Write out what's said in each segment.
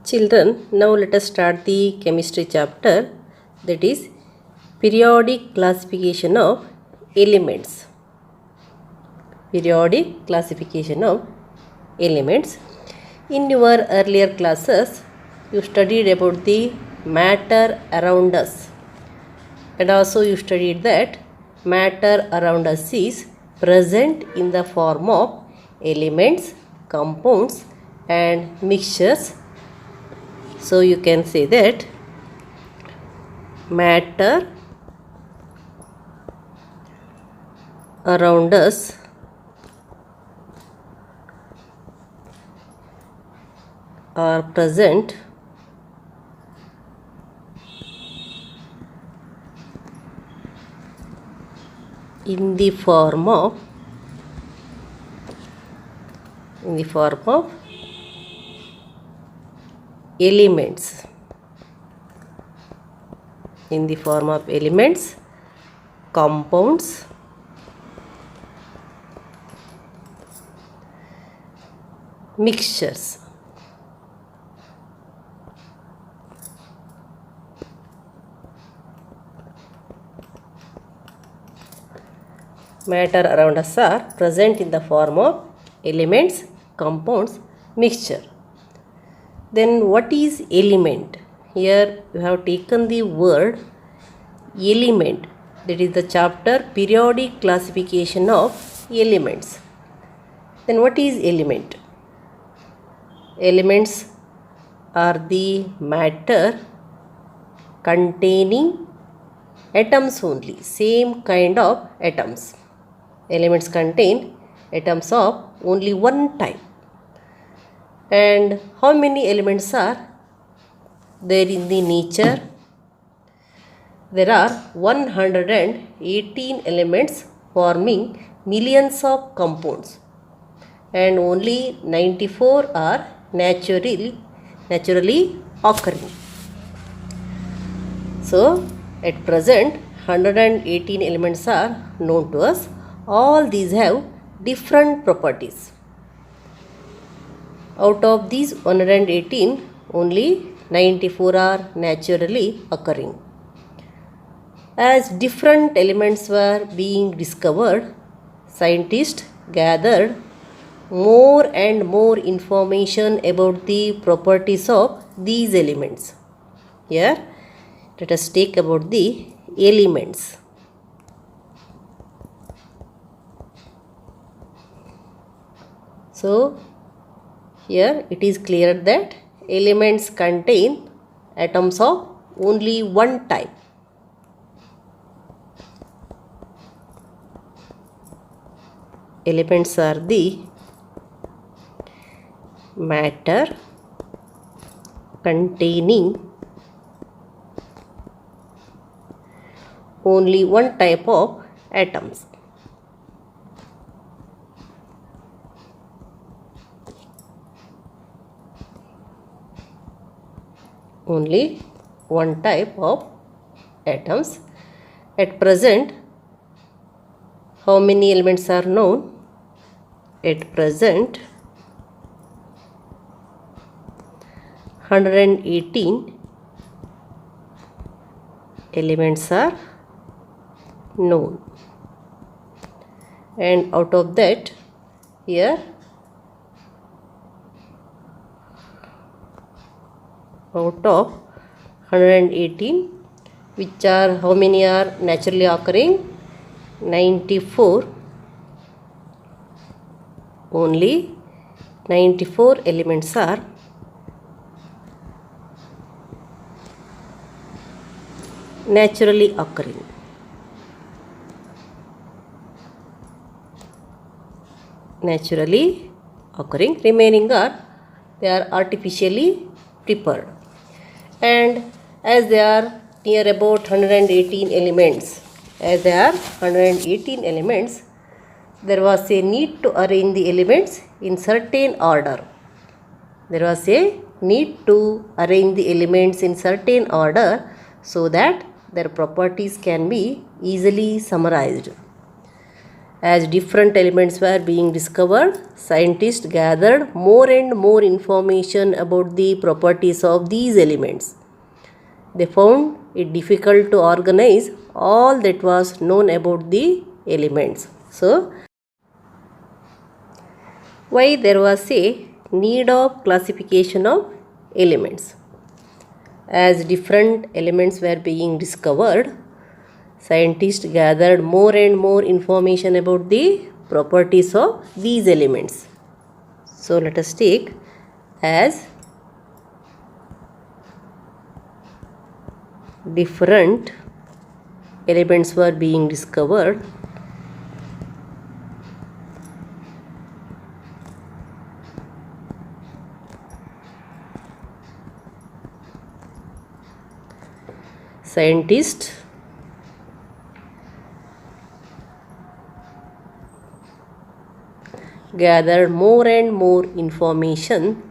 Children, now let us start the chemistry chapter, that is periodic classification of elements. Periodic classification of elements. In your earlier classes, you studied about the matter around us, and also you studied that matter around us is present in the form of elements, compounds and mixtures. So you can say that matter around us are present in the form of elements, compounds, mixtures. Matter around us are present in the form of elements, compounds, mixture. Then what is element? Here you have taken the word element, that is the chapter periodic classification of elements. Then what is element? Elements are the matter containing atoms only, same kind of atoms. Elements contain atoms of only one type. And how many elements are there in the nature? There are 118 elements forming millions of compounds, and only 94 are naturally occurring. So at present 118 elements are known to us. All these have different properties. Out of these 118, only 94 are naturally occurring. As different elements were being discovered, scientists gathered more and more information about the properties of these elements. Here, let us take about the elements. So, here it is clear that elements contain atoms of only one type. Elements are the matter containing only one type of atoms. Only one type of atoms. At present, how many elements are known? At present, 118 elements are known, and out of that, here out of 118, which are how many are naturally occurring? 94. Only 94 elements are naturally occurring. Remaining are they are artificially prepared. And as there are near about 118 elements, there was a need to arrange the elements in certain order. So that their properties can be easily summarized. As different elements were being discovered, scientists gathered more and more information about the properties of these elements. They found it difficult to organize all that was known about the elements. So, why there was a need of classification of elements? As different elements were being discovered, scientists gathered more and more information about the properties of these elements. So let us take as different elements were being discovered, scientists gathered more and more information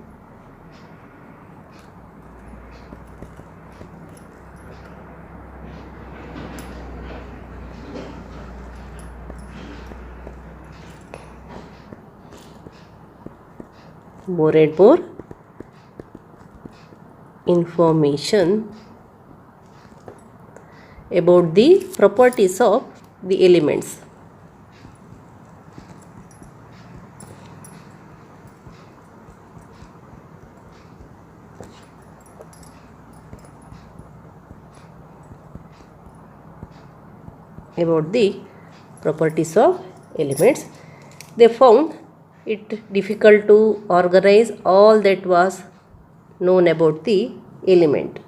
about the properties of the elements. About the properties of elements, they found it difficult to organize all that was known about the element.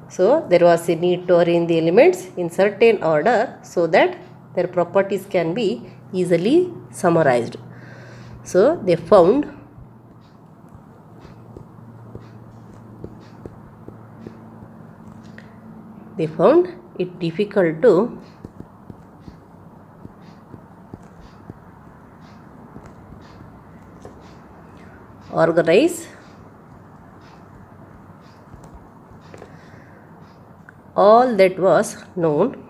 So there was a need to arrange the elements in certain order so that their properties can be easily summarized. So they found it difficult to organize all that was known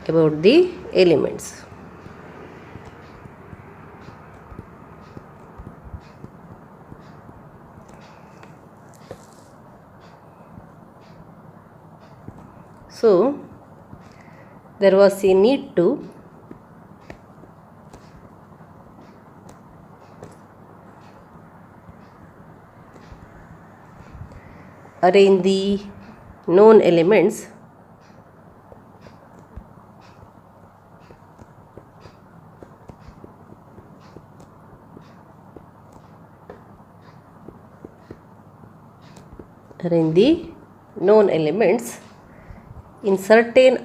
about the elements. So there was a need to arrange the known elements in certain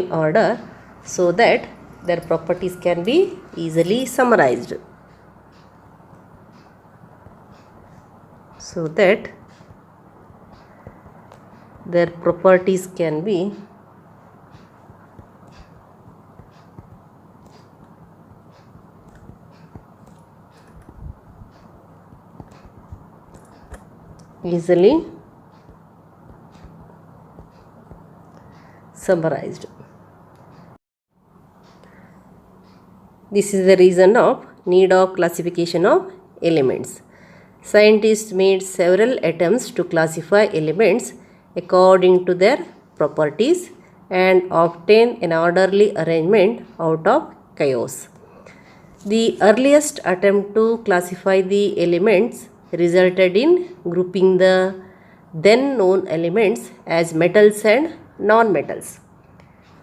order so that their properties can be easily summarized. So that their properties can be easily summarized. This is the reason of need of classification of elements. Scientists made several attempts to classify elements according to their properties and obtain an orderly arrangement out of chaos. The earliest attempt to classify the elements resulted in grouping the then known elements as metals and non-metals.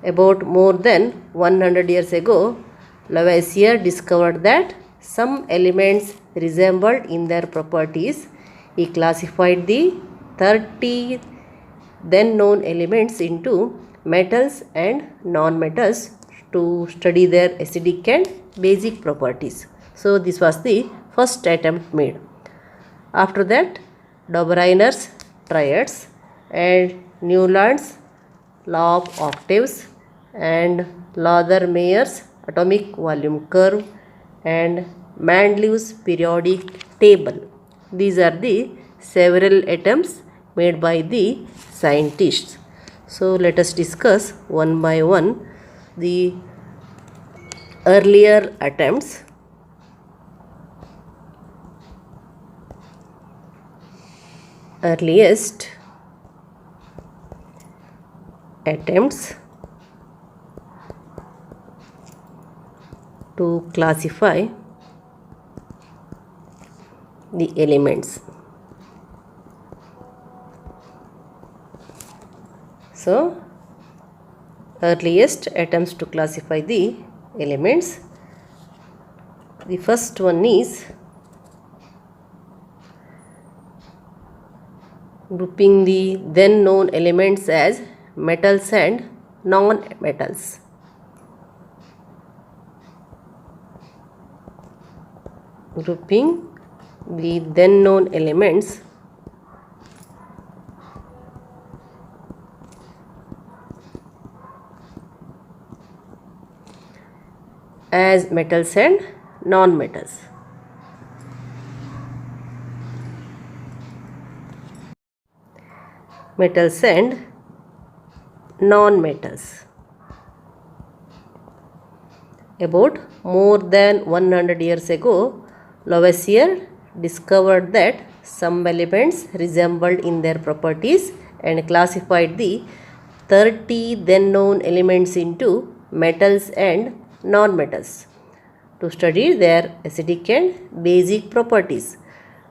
About more than 100 years ago, Lavoisier discovered that some elements resembled in their properties. He classified the 30 then known elements into metals and non-metals to study their acidic and basic properties. So this was the first attempt made. After that, Dobereiner's triads and Newland's law of octaves and Lauder-Meyer's atomic volume curve, and Mendeleev's periodic table. These are the several attempts made by the scientists. So let us discuss one by one the earlier attempts. Earliest attempts to classify the elements. So, earliest attempts to classify the elements. The first one is grouping the then known elements as metals and non-metals. Grouping the then known elements as metals and non-metals. Metals and non-metals. About more than 100 years ago, Lavoisier discovered that some elements resembled in their properties and classified the 30 then known elements into metals and non-metals to study their acidic and basic properties.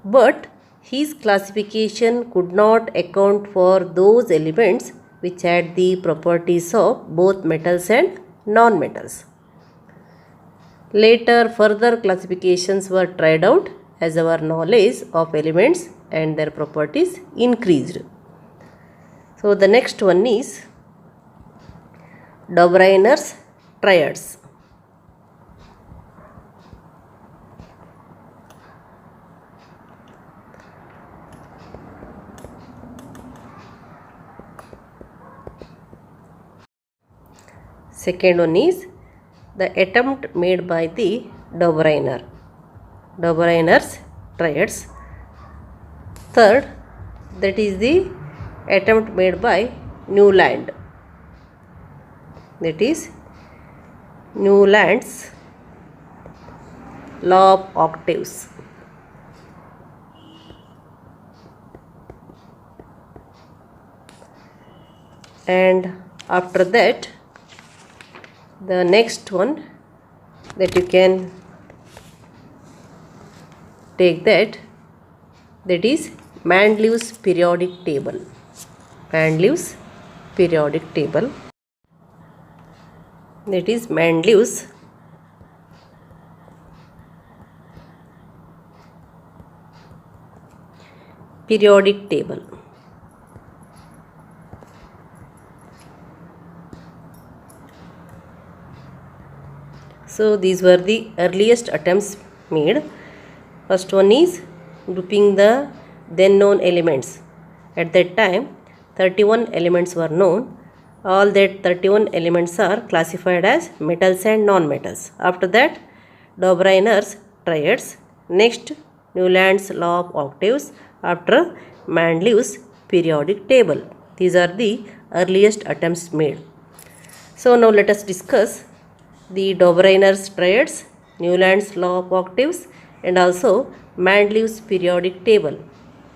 But his classification could not account for those elements which had the properties of both metals and non-metals. Later, further classifications were tried out as our knowledge of elements and their properties increased. So, the next one is Dobereiner's triads. Second one is the attempt made by the Dobereiner. Dobereiner's triads. Third, that is the attempt made by Newland. That is Newland's law of octaves. And after that, the next one that you can take that is Mendeleev's periodic table. Mendeleev's periodic table. That is Mendeleev's periodic table. So these were the earliest attempts made. First one is grouping the then known elements. At that time 31 elements were known. All that 31 elements are classified as metals and non-metals. After that, Dobereiner's triads. Next, Newland's law of octaves. After, Mendeleev's periodic table. These are the earliest attempts made. So now let us discuss the Dobereiner's triads, Newland's law of octaves, and also Mendeleev's periodic table.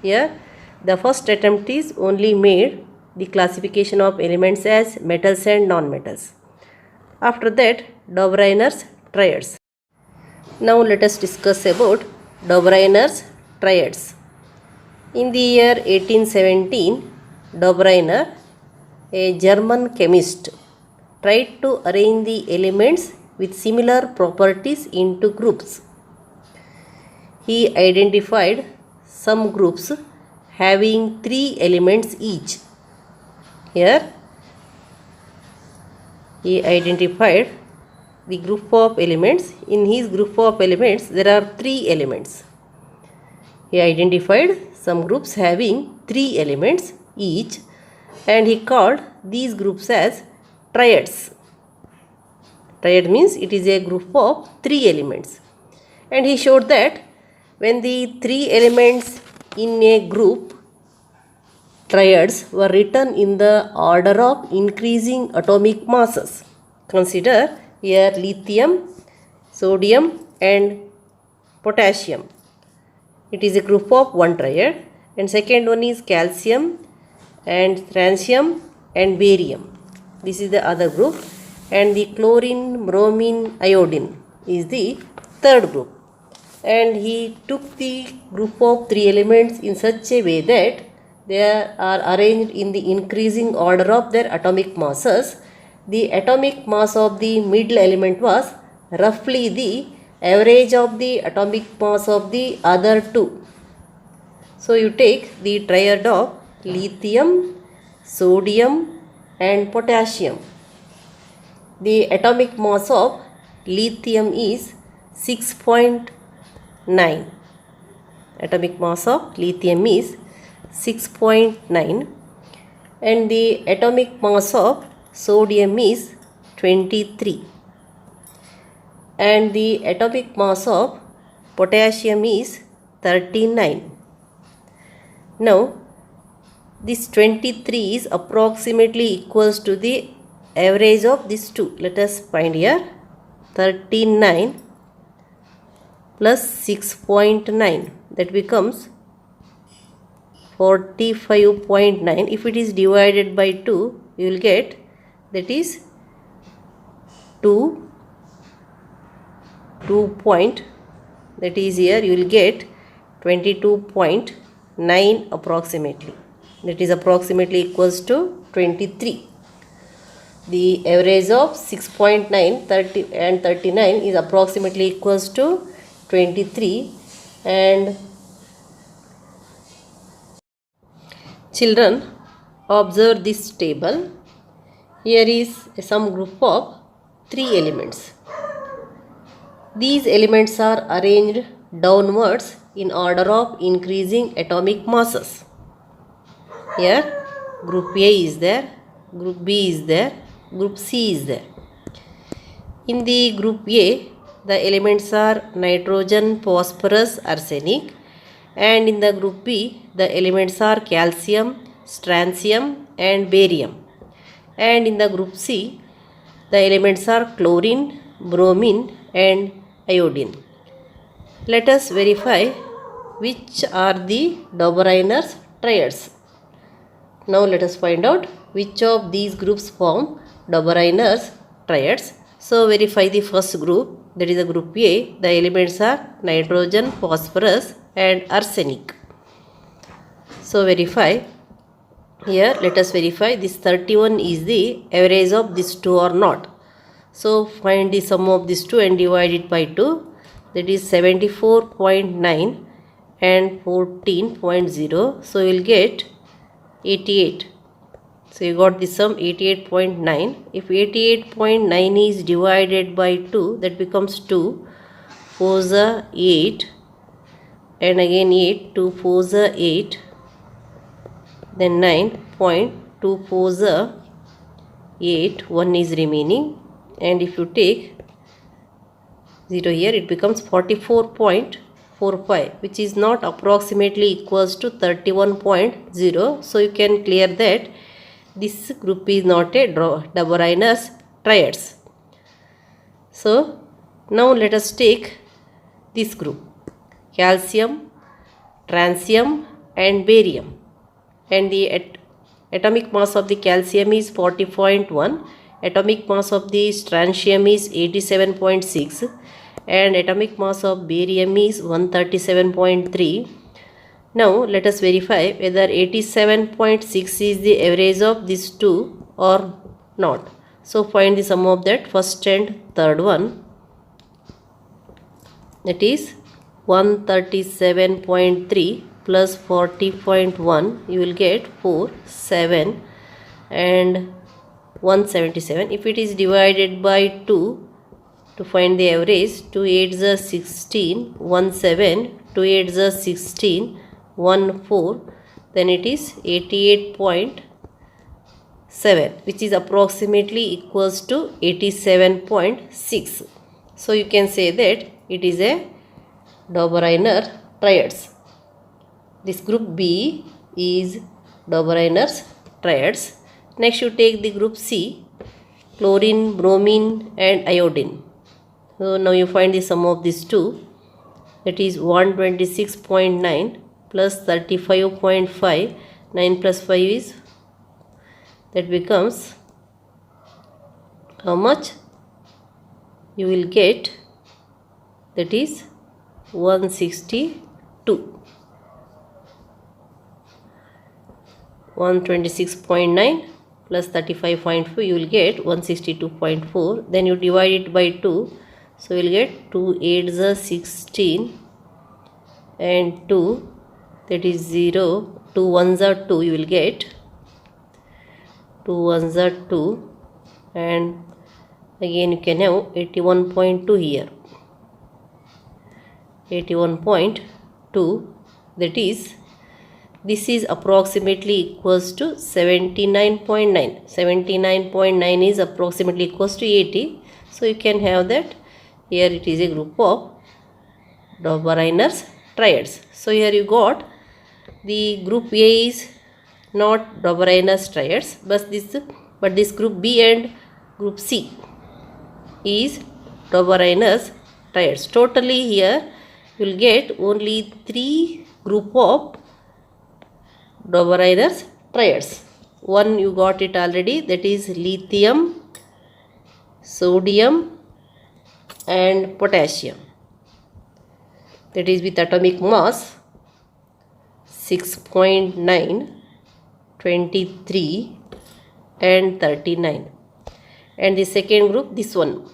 Here, the first attempt is only made the classification of elements as metals and non-metals. After that, Dobereiner's triads. Now let us discuss about Dobereiner's triads. In the year 1817, Dobereiner, a German chemist, tried to arrange the elements with similar properties into groups. He identified some groups having 3 elements each. Here, he identified the group of elements. In his group of elements, there are 3 elements. He identified some groups having 3 elements each, and he called these groups as triads. Triad means it is a group of 3 elements. And he showed that when the 3 elements in a group triads were written in the order of increasing atomic masses. Consider here lithium, sodium and potassium. It is a group of 1 triad, and second one is calcium and strontium and barium. This is the other group, and the chlorine, bromine, iodine is the third group. And he took the group of 3 elements in such a way that they are arranged in the increasing order of their atomic masses. The atomic mass of the middle element was roughly the average of the atomic mass of the other 2. So you take the triad of lithium, sodium and potassium. The atomic mass of lithium is 6.9. Atomic mass of lithium is 6.9, and the atomic mass of sodium is 23, and the atomic mass of potassium is 39. Now this 23 is approximately equals to the average of these two. Let us find here. 39 plus 6.9, that becomes 45.9. If it is divided by 2, you will get, that is 2 point, that is here you will get 22.9 approximately. That is approximately equals to 23. The average of 6.9, 30 and 39 is approximately equals to 23. And children, observe this table. Here is some group of 3 elements. These elements are arranged downwards in order of increasing atomic masses. Here group A is there, group B is there, group C is there. In the group A, the elements are nitrogen, phosphorus, arsenic, and in the group B, the elements are calcium, strontium and barium. And in the group C, the elements are chlorine, bromine and iodine. Let us verify which are the Dobereiner's triads. Now let us find out which of these groups form Dobereiner's triads. So verify the first group, that is the group A. The elements are nitrogen, phosphorus and arsenic. So verify. Here let us verify this 31 is the average of these two or not. So find the sum of these two and divide it by 2. That is 74.9 and 14.0. So you will get 88. So you got the sum 88.9. If 88.9 is divided by 2, that becomes 2. 4s are 8 and again 8. 2 4s are 8. Then 9.24s are 8. 1 is remaining. And if you take 0 here, it becomes 44.45, which is not approximately equals to 31.0. So you can clear that this group is not a Dobereiner's triads. So now let us take this group: calcium, strontium and barium. And the atomic mass of the calcium is 40.1, atomic mass of the strontium is 87.6 and atomic mass of barium is 137.3. Now let us verify whether 87.6 is the average of these two or not. So find the sum of that first and third one. That is 137.3 plus 40.1. You will get 4, 7 and 177. If it is divided by 2 to find the average, 2 8s are 16, 1 7, 2 8s are 16, 1 4, then it is 88.7. 7, which is approximately equals to 87.6. So you can say that it is a Dobereiner triads. This group B is Dobereiner's triads. Next you take the group C, chlorine, bromine and iodine. So now you find the sum of these two, that is 126.9 plus 35.5. 9 plus 5 is, that becomes how much? You will get, that is 162. 126.9 plus 35.4, you will get 162.4. Then you divide it by 2, so you will get 2 8s are 16 and 2, that is 0. 2 1s are 2, you will get 2 1s are 2, and again you can have 81.2 here. 81.2, that is, this is approximately equals to 79.9. 79.9 is approximately equals to 80. So you can have that. Here it is a group of Dobereiner's triads. So here you got the group A is not Dobereiner's triads, but this group B and group C is Dobereiner's triads. Totally here you will get only 3 group of Dobereiner's triads. One you got it already, that is lithium, sodium and potassium. That is with atomic mass 6.9, 23 and 39. And the second group, this one,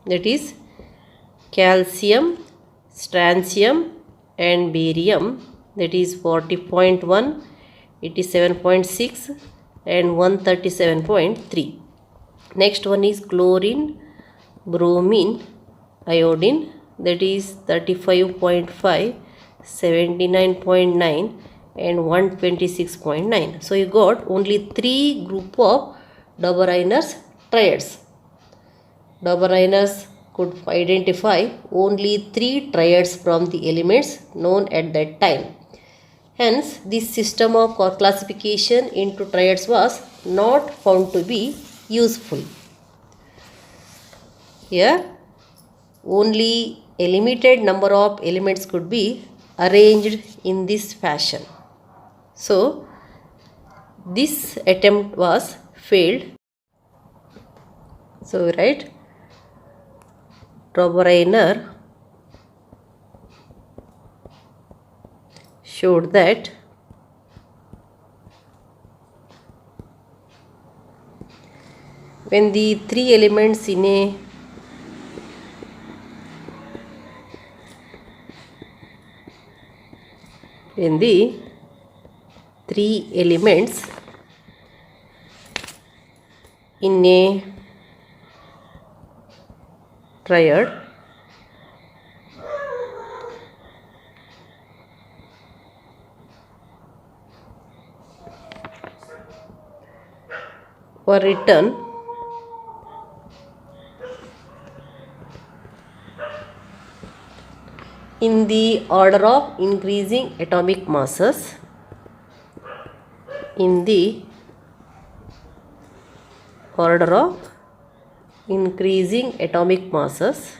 that is calcium, strontium and barium, that is 40.1, 87.6 and 137.3. Next one is chlorine, bromine, iodine, that is 35.5, 79.9 and 126.9. So you got only 3 group of Dobereiner's triads. Dobereiner could identify only 3 triads from the elements known at that time. Hence, this system of classification into triads was not found to be useful. Here, only a limited number of elements could be arranged in this fashion. So, this attempt was failed. So, right, Dobereiner showed that when the 3 elements in a when the 3 elements in a triad were written in the order of increasing atomic masses, in the order of increasing atomic masses,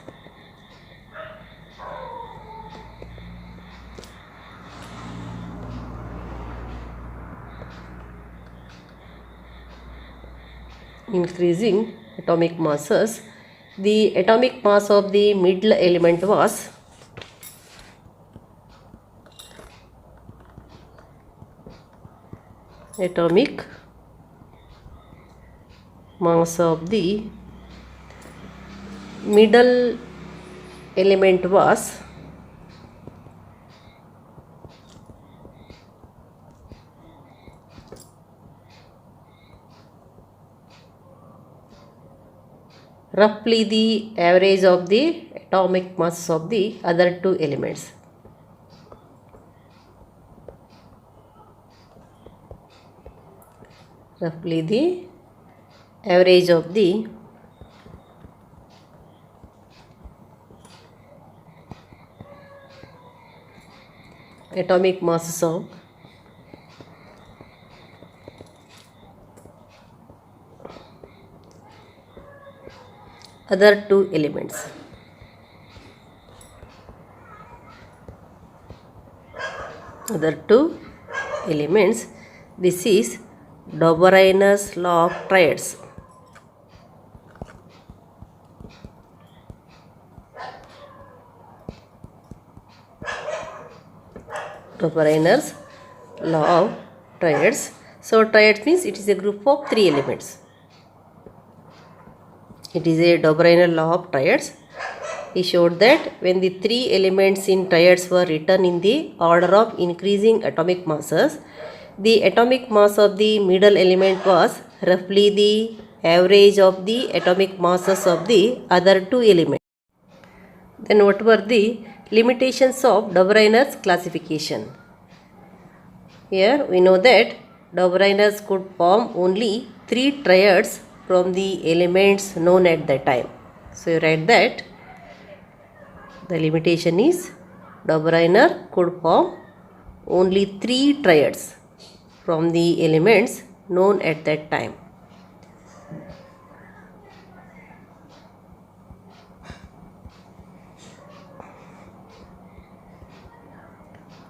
the atomic mass of the middle element was atomic mass of the middle element was roughly the average of the atomic mass of the other 2 elements. Roughly the average of the atomic masses of other two elements. Other two elements. This is Dobereiner's law of triads. Dobereiner's law of triads. So triads means it is a group of three elements. It is a Dobereiner law of triads. He showed that when the three elements in triads were written in the order of increasing atomic masses, the atomic mass of the middle element was roughly the average of the atomic masses of the other two elements. Then what were the limitations of Dobereiner's classification? Here we know that Dobereiner could form only three triads from the elements known at that time. So you write that the limitation is Dobereiner could form only three triads from the elements known at that time.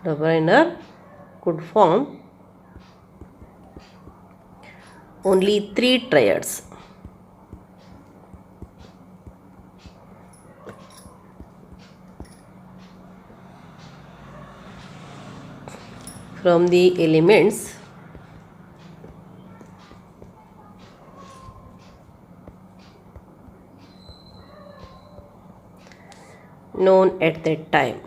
Dobereiner could form only three triads. From the elements known at that time.